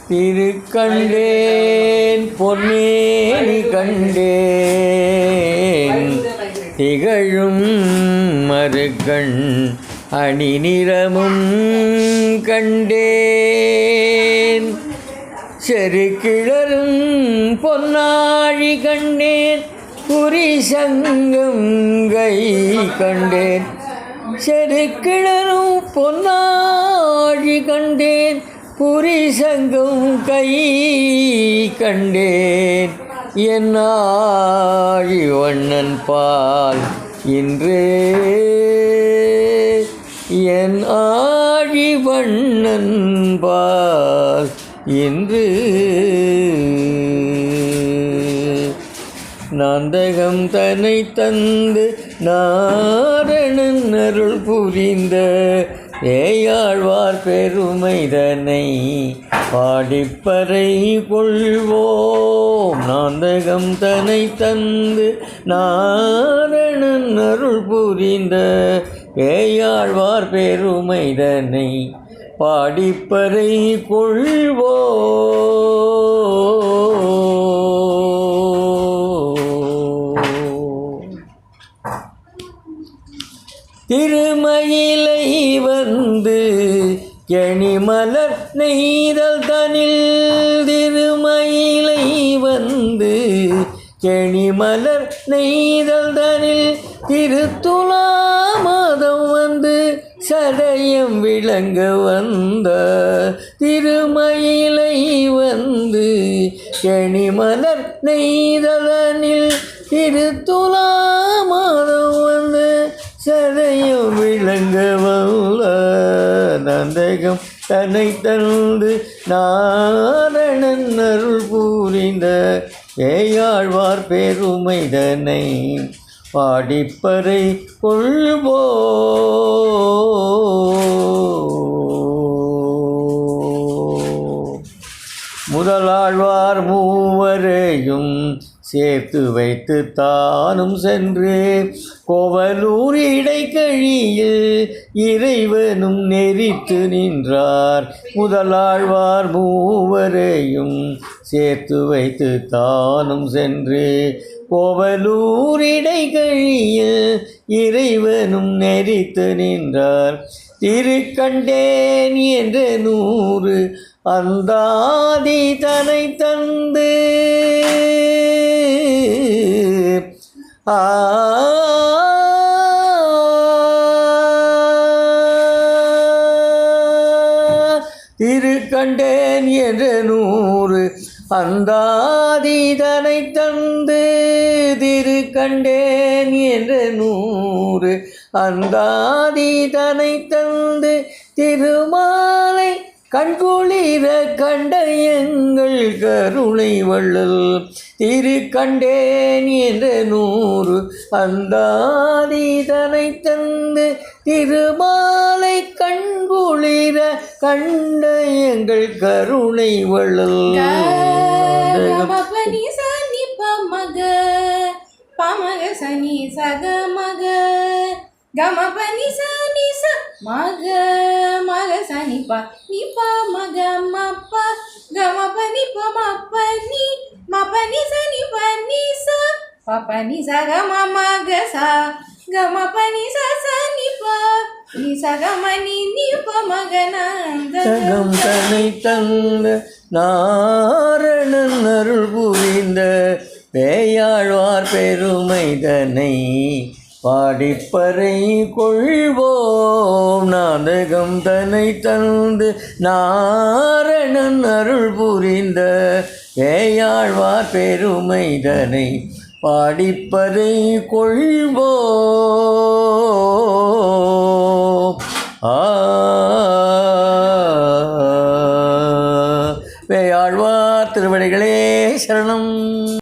திருக்கண்டேன் பொன்னேனி கண்டேன் திகழும் மறுகண் அணி நிறமும் கண்டேன் செருக்கிழரும் பொன்னாழி கண்டேன் புரிசங்கம் கை கண்டேன் செருக்கிழரும் பொன்னாழி கண்டேன் புரிசங்கம் கை கண்டேன் என் ஆழி வண்ணன் பால் இன்று என் ஆழி வண்ணன் பால் இன்று நாந்தகம் தன்னை தந்து நாரணன் அருள் புரிந்த ஏயாழ்வார் பெருமைதனை பாடிப்பறை கொள்வோம். நாந்தகம் தன்னை தந்து நாரணன் அருள் புரிந்த ஏயாழ்வார் பெருமைதனை பாடிப்பறை கொள்வோம். திருமயிலை வந்து கெணிமலர் நெய்தல் தனில் திருமயிலை வந்து கெணிமலர் நெய்தல் தனில் திருத்துலா மாதம் வந்து சடையம் விளங்க வந்த திருமயிலை வந்து கெணிமலர் நெய்தலனில் திருத்துலா மாதம் வந்து சடையம் விளங்க வந்த நந்தகம் தன்னை தந்து நாரணன் அருள் புரிந்த ஏயாழ்வார் பெருமைதனை பாடிப்பறை கொள்வோம். முதலாழ்வார் மூவரையும் சேர்த்து வைத்து தானும் சென்று கோவலூர் இடைக்கழியில் இறைவனும் நெறித்து நின்றார். முதலாழ்வார் மூவரையும் சேர்த்து வைத்து தானும் சென்று கோவலூர் இடைக்கழியில் இறைவனும் நெறித்து நின்றார். திருக்கண்டேன் என்ற 100 அந்தாதி தனை தந்து திருக்கண்டேன் என்ற 100 அந்தாதி தனை தந்து திருக்கண்டேன் என்ற 100 அந்தாதி தனை தந்து திருமாலை கண்குளிர கண்ட எங்கள் கருணை வள்ளல். திருக்கண்டேன் என்ற 100 அந்தாதி தனை தந்து திருமாலை கண்குளிர கண்ட எங்கள் கருணை வள்ளல். பமக சனி சக மக கம பனி சனி ச மக மக சனி ப நி ப மக மப்ப கம பனி ப மப்ப நி மப்ப நி சனி ப நி ச பப்ப நி ச கம மக ச கம பனி ச சனி ப நி ச கம நி நி ப மக நந்தகம் தன்னை தந்த நாரணன் அருள் புரிந்த பேயாழ்வார் பெருமைதனை பாடிப்பறை கொள்வோம். நாந்தகம் தன்னை தந்து நாரணன் அருள் புரிந்த பேயாழ்வார் பெருமைதனை பாடிப்பறை கொள்வோம். பேயாழ்வார் திருவடிகளே சரணம்.